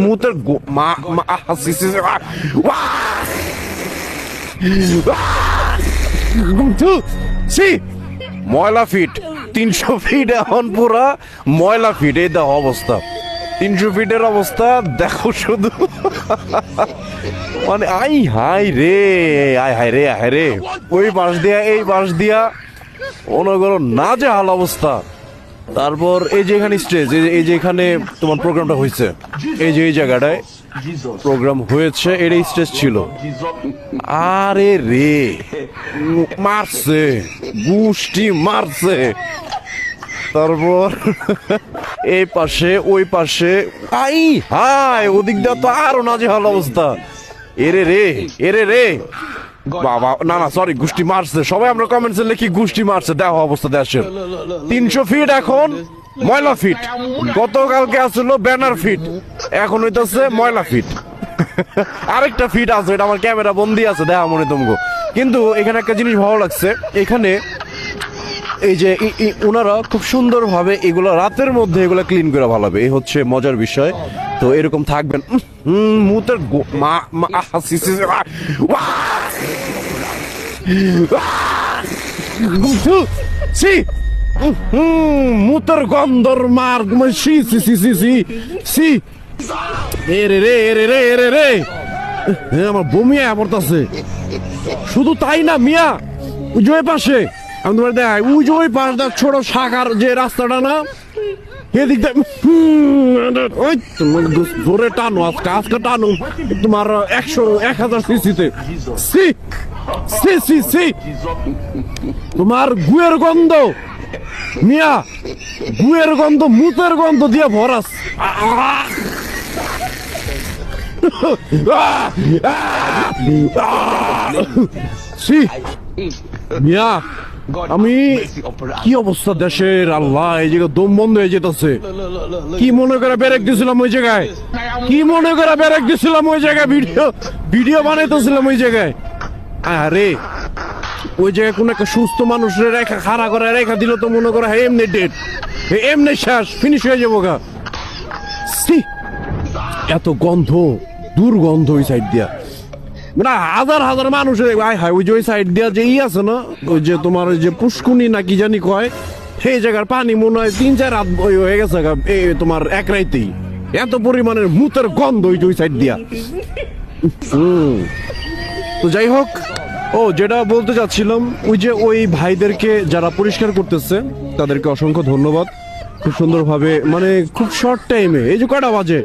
মুতের ময়লা fit 300 fit এখন পুরা ময়লা ফিট। এই দেখো অবস্থা, 300 ফিটের অবস্থা দেখো শুধু। মানে আই হাই রে, আয় হায় রে, আয় রে, ওই বাঁশ দিয়া এই বাঁশ দিয়া মনে করো না যে হাল অবস্থা। তারপর এই যে এখানে স্টেজ, এই যে এখানে তোমার প্রোগ্রামটা হয়েছে, এই যে এই জায়গাটায় প্রোগ্রাম হয়েছে, এটাই স্টেজ ছিল। আরে রে মারছে, গুষ্টি মারছে। তারপর এই পাশে ওই পাশে আই হাই, ওদিক দিয়ে তো আরো নাজেহাল অবস্থা। এরে রে, এরে রে বাবা, না না সরি, গুষ্টি মারছে। সবাই আমরা কমেন্টসে লিখি গুষ্টি মারছে। দেখো অবস্থা দেশের, 300 ফিট এখন ময়লা ফিট। গতকালকে আসলো ব্যানার ফিট, এখন হইতেছে ময়লা ফিট। আরেকটা ফিট আছে, এটা আমার ক্যামেরা বন্দি আছে, দেখা মনে তোমাকে। কিন্তু এখানে একটা জিনিস ভালো লাগছে, এখানে এই যে ওনারা খুব সুন্দর ভাবে এগুলো রাতের মধ্যে এগুলো ক্লিন করে ভালো হবে, এই হচ্ছে মজার বিষয়। তো এরকম থাকবেন। মুতের মুতের গন্ধর মার সি সি সি সি সি সি। এরে রে, এরে রে, এরে রে, আমার বমি পড়তাছে। শুধু তাই না মিয়া, ওই যে পাশে আমি তোমার দেখাই, ওই যে ওই পাশটা ছোট শাখার যে রাস্তাটা না, এদিক ওই জোরে টানো, আজকে আজকে টানো তোমার 1000 সিসিতে। সি সি সি সি, তোমার গুয়ের গন্ধ মিয়া, গুয়ের গন্ধ, মুতের গন্ধ দিয়ে ভরাস। সি মিয়া, আমি কি অবস্থা দেশের, আল্লাহ, এই জায়গায় দম বন্ধ হয়ে যেতেছে। কি মনে করে ব্রেক দিছিলাম ওই জায়গায়, কি মনে করে ব্রেক দিছিলাম ওই জায়গায়, ভিডিও বানাইতেছিলাম ওই জায়গায়। আরে ওই জায়গায় কোন একটা সুস্থ মানুষের রেখা খাড়া করে রেখা দিল তো মনে করে এমনি ডেট, এমনি শেষ, ফিনিশ হয়ে যাবো গা। এত গন্ধ, দুর্গন্ধ ওই সাইড দিয়া, মানে হাজার হাজার মানুষের ওই যে ওই সাইড দিয়া যে আছে না, ওই যে তোমার ওই যে পুষ্কুনি না কি জানি কয়, সেই জায়গার পানি মনে হয় 3-4 রাত হয়ে গেছে তোমার এক রাইতেই। এত পরিমাণের মুতের গন্ধ ওই যে ওই সাইড দিয়া। তো যাই হোক, ও যেটা বলতে চাচ্ছিলাম, ওই যে ওই ভাইদেরকে যারা পরিষ্কার করতেছে তাদেরকে অসংখ্য ধন্যবাদ। খুব সুন্দরভাবে, মানে খুব শর্ট টাইমে, এই যে কয়টা বাজে